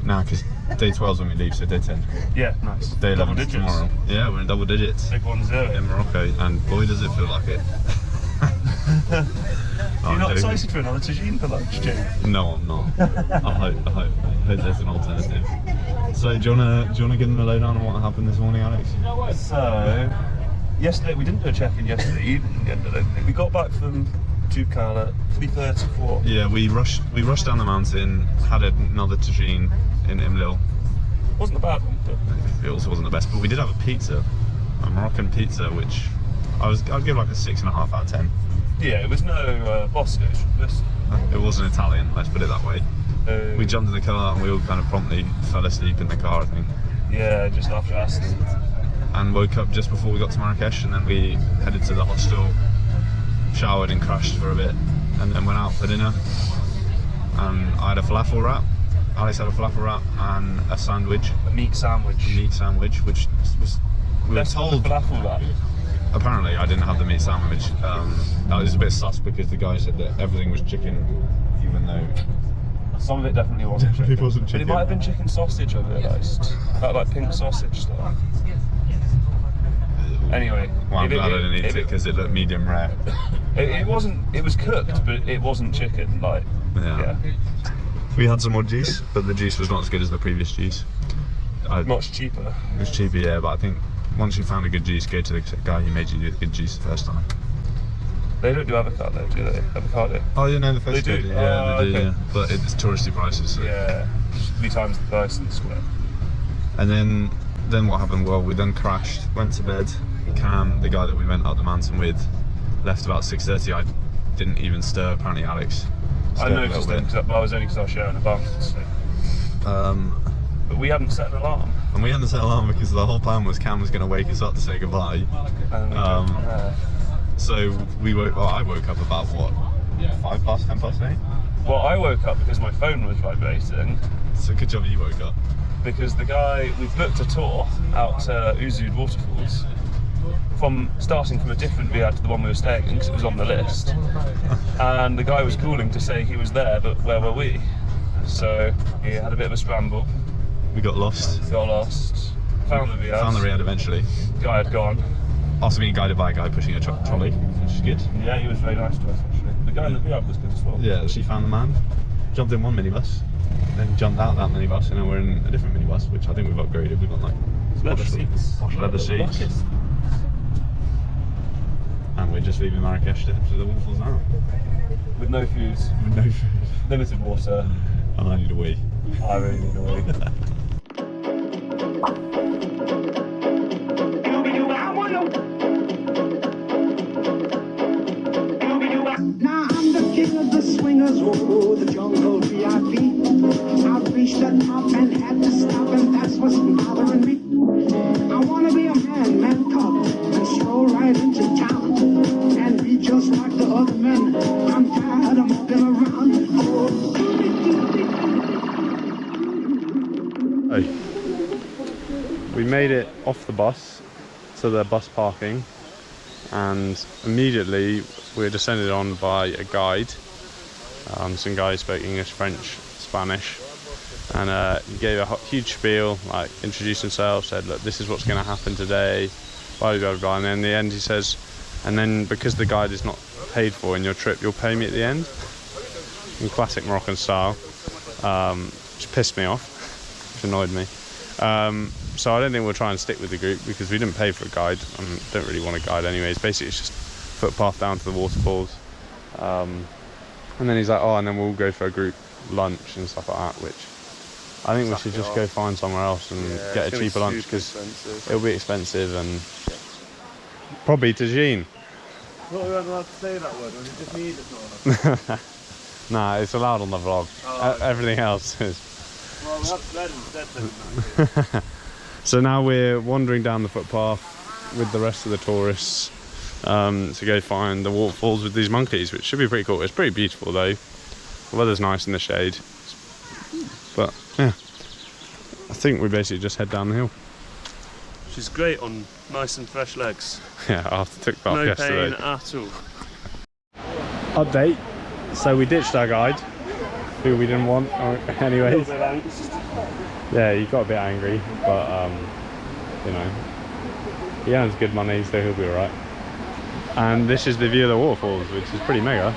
Nah, because day 12's when we leave, so day 10. Yeah, nice. Day 11 is tomorrow. Yeah, we're in double digits. Big 1-0. In Morocco, and boy does it feel like it. You're not excited for another tagine for lunch, Jim? No, I'm not. I hope there's an alternative. So, do you wanna give them the lowdown on what happened this morning, Alex? So, yesterday, we didn't do a check-in yesterday evening, I don't think. We got back from Ducal at 3:34. Yeah, we rushed down the mountain, had another tagine in Imlil. Wasn't a bad one, but It also wasn't the best, but we did have a pizza, a Moroccan pizza, which I'd give like a 6.5 out of 10. yeah, it was no Boscos from this. It wasn't Italian, let's put it that way. We jumped in the car and we all kind of promptly fell asleep in the car, I think. Yeah, just after Aston. And woke up just before we got to Marrakech, and then we headed to the hostel, showered and crashed for a bit, and then went out for dinner. And I had a falafel wrap, Alex had a falafel wrap and a sandwich. A meat sandwich. Which was, we were told, falafel wrap. apparently I didn't have the meat sandwich. That was a bit sus because the guy said that everything was chicken, even though some of it definitely wasn't chicken. It wasn't chicken. But it might have been chicken sausage, I realised. That like pink sausage stuff. Anyway. Well, I'm glad I didn't eat it because it looked medium rare. It wasn't, it was cooked, but it wasn't chicken, like, yeah. We had some more juice, but the juice was not as good as the previous juice. Much cheaper. It was cheaper, yeah, but I think once you found a good juice, go to the guy who made you do the good juice the first time. They don't do avocado, do they? Avocado? Oh, you know the first They do? Yeah, they do, Okay. yeah. But it's touristy prices. So. Yeah, 3 times the price in the square. And then what happened? Well, we then crashed, went to bed. Cam, the guy that we went up the mountain with, left about 6:30. I didn't even stir. Apparently, Alex. I noticed them, but I was only because I was sharing a bunk. So. But we hadn't set an alarm. And we hadn't set an alarm because the whole plan was Cam was going to wake us up to say goodbye. So I woke up about what, 5 past, 10 past 8? Well, I woke up because my phone was vibrating. So good job you woke up. Because the guy, we booked a tour out to Ouzoud Waterfalls, starting from a different Diab to the one we were staying in, because it was on the list. And the guy was calling to say he was there, but where were we? So he had a bit of a scramble. We got lost. Got lost. Found the Diab. Found the Riad eventually. Guy had gone. After being guided by a guy pushing a trolley, which is good. Yeah, he was very nice to us actually. The guy in the Diab was good as well. Yeah, she found the man, jumped in one minibus, then jumped out that minibus, and now we're in a different minibus, which I think we've upgraded. We've got like leather seats. Leather seats. And we're just leaving Marrakech to head to the waterfalls now. With no food. With no food. Limited water. And I need a wee. I really need a wee. Now I'm the king of the swingers, oh, the jungle VIP. I've reached the top and had to stop, and that's what's bothering me. I wanna be a man cub, and stroll right into town, and be just like the other men. I'm tired of walking around. Hey, we made it off the bus to the bus parking, and immediately we were descended on by a guide. Some guy who spoke English, French, Spanish, and he gave a huge spiel, like introduced himself, said, look, this is what's going to happen today, blah, blah, blah, and then in the end he says, and then because the guide is not paid for in your trip, you'll pay me at the end, in classic Moroccan style, which pissed me off, which annoyed me. So I don't think we'll try and stick with the group because we didn't pay for a guide. I don't really want a guide anyways. Basically it's just footpath down to the waterfalls. And then he's like, oh, and then we'll go for a group lunch and stuff like that, which I think we should just go find somewhere else and get a cheaper lunch because it'll be expensive and probably tagine. Well, we weren't allowed to say that word, was it just me that's not? Nah, it's allowed on the vlog. Oh, everything else is. Well, we have fled instead then. So now we're wandering down the footpath with the rest of the tourists to go find the waterfalls with these monkeys, which should be pretty cool. It's pretty beautiful though. The weather's nice in the shade. But yeah, I think we basically just head down the hill. She's great on nice and fresh legs. Yeah, after took bath yesterday. No pain at all. Update. So we ditched our guide who we didn't want. Anyways, yeah, he got a bit angry, but you know, he earns good money, so he'll be alright. And this is the view of the waterfalls, which is pretty mega.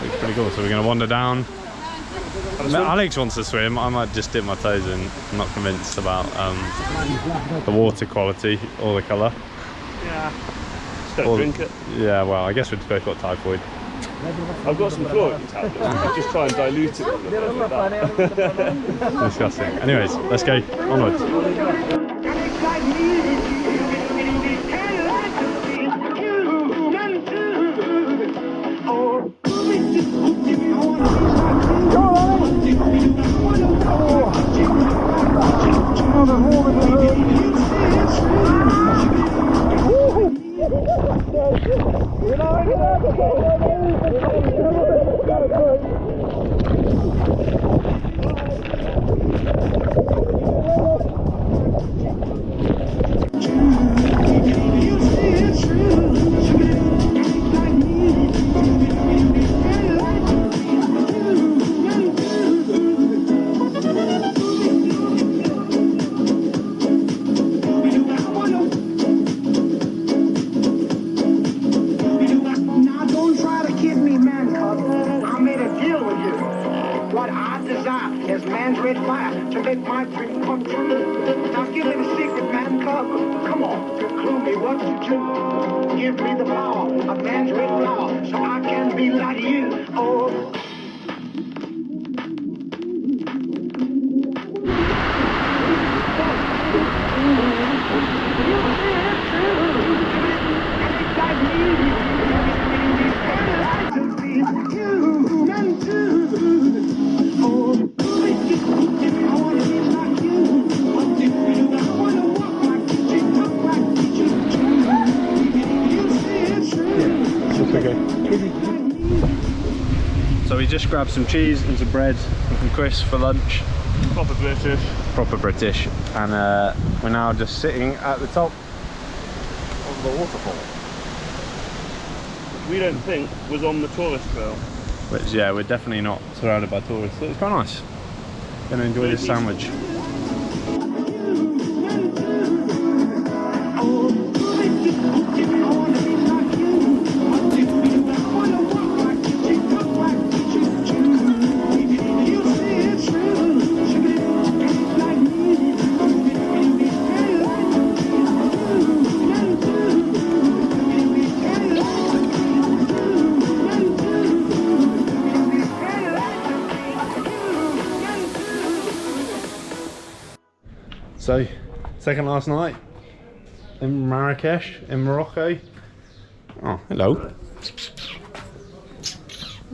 Looks pretty cool. So we're going to wander down. Alex wants to swim. I might just dip my toes in. I'm not convinced about the water quality or the colour. Yeah. Just don't drink it. Yeah, well, I guess we've both got typhoid. I've got some chlorine tablets. I just try and dilute it a little bit. Disgusting. Anyways, let's go onwards. So we just grabbed some cheese and some bread and some crisps for lunch. Proper British. Proper British. And we're now just sitting at the top of the waterfall. We don't think was on the tourist trail. Which, yeah, we're definitely not surrounded by tourists. So it's quite nice. Gonna enjoy this sandwich. So, second last night in Marrakech, in Morocco. Oh, hello.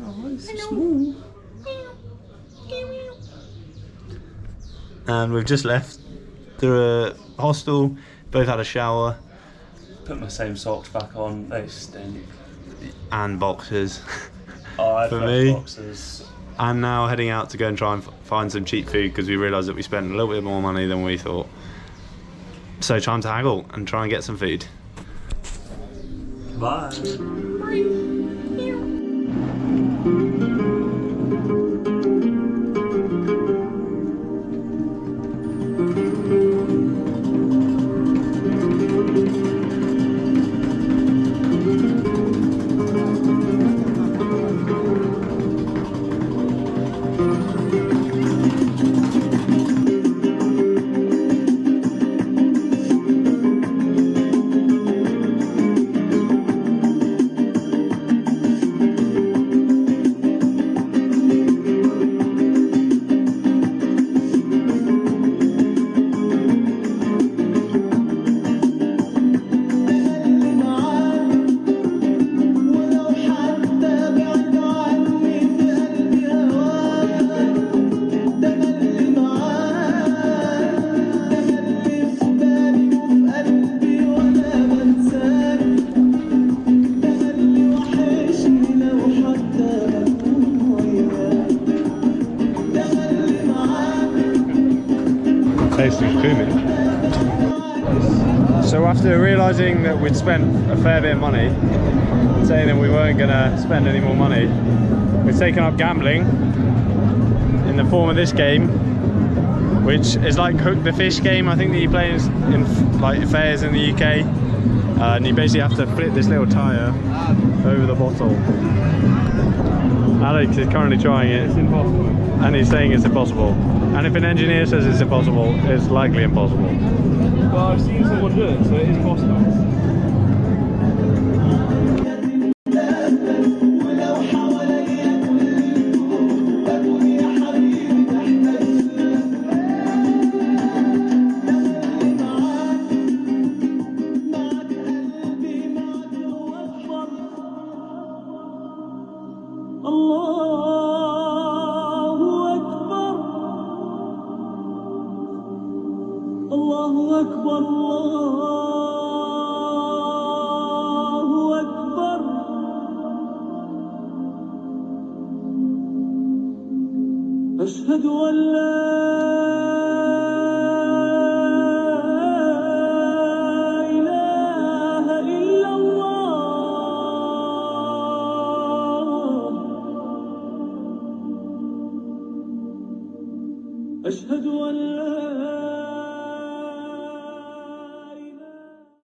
Oh, it's so small. And we've just left the hostel, both had a shower. Put my same socks back on, they stink. And boxers. Oh, I for have me. boxers. And now heading out to go and try and find some cheap food because we realised that we spent a little bit more money than we thought. So time to haggle and try and get some food. Bye. So after realising that we'd spent a fair bit of money, saying that we weren't going to spend any more money, we've taken up gambling in the form of this game, which is like Hook the Fish game. I think that you play in like fairs in the UK, and you basically have to flip this little tyre over the bottle. Alex is currently trying it. It's impossible. And he's saying it's impossible. And if an engineer says it's impossible, it's likely impossible. Well, I've seen someone do it, so it is possible. أشهد أن لا إله إلا الله أشهد أن لا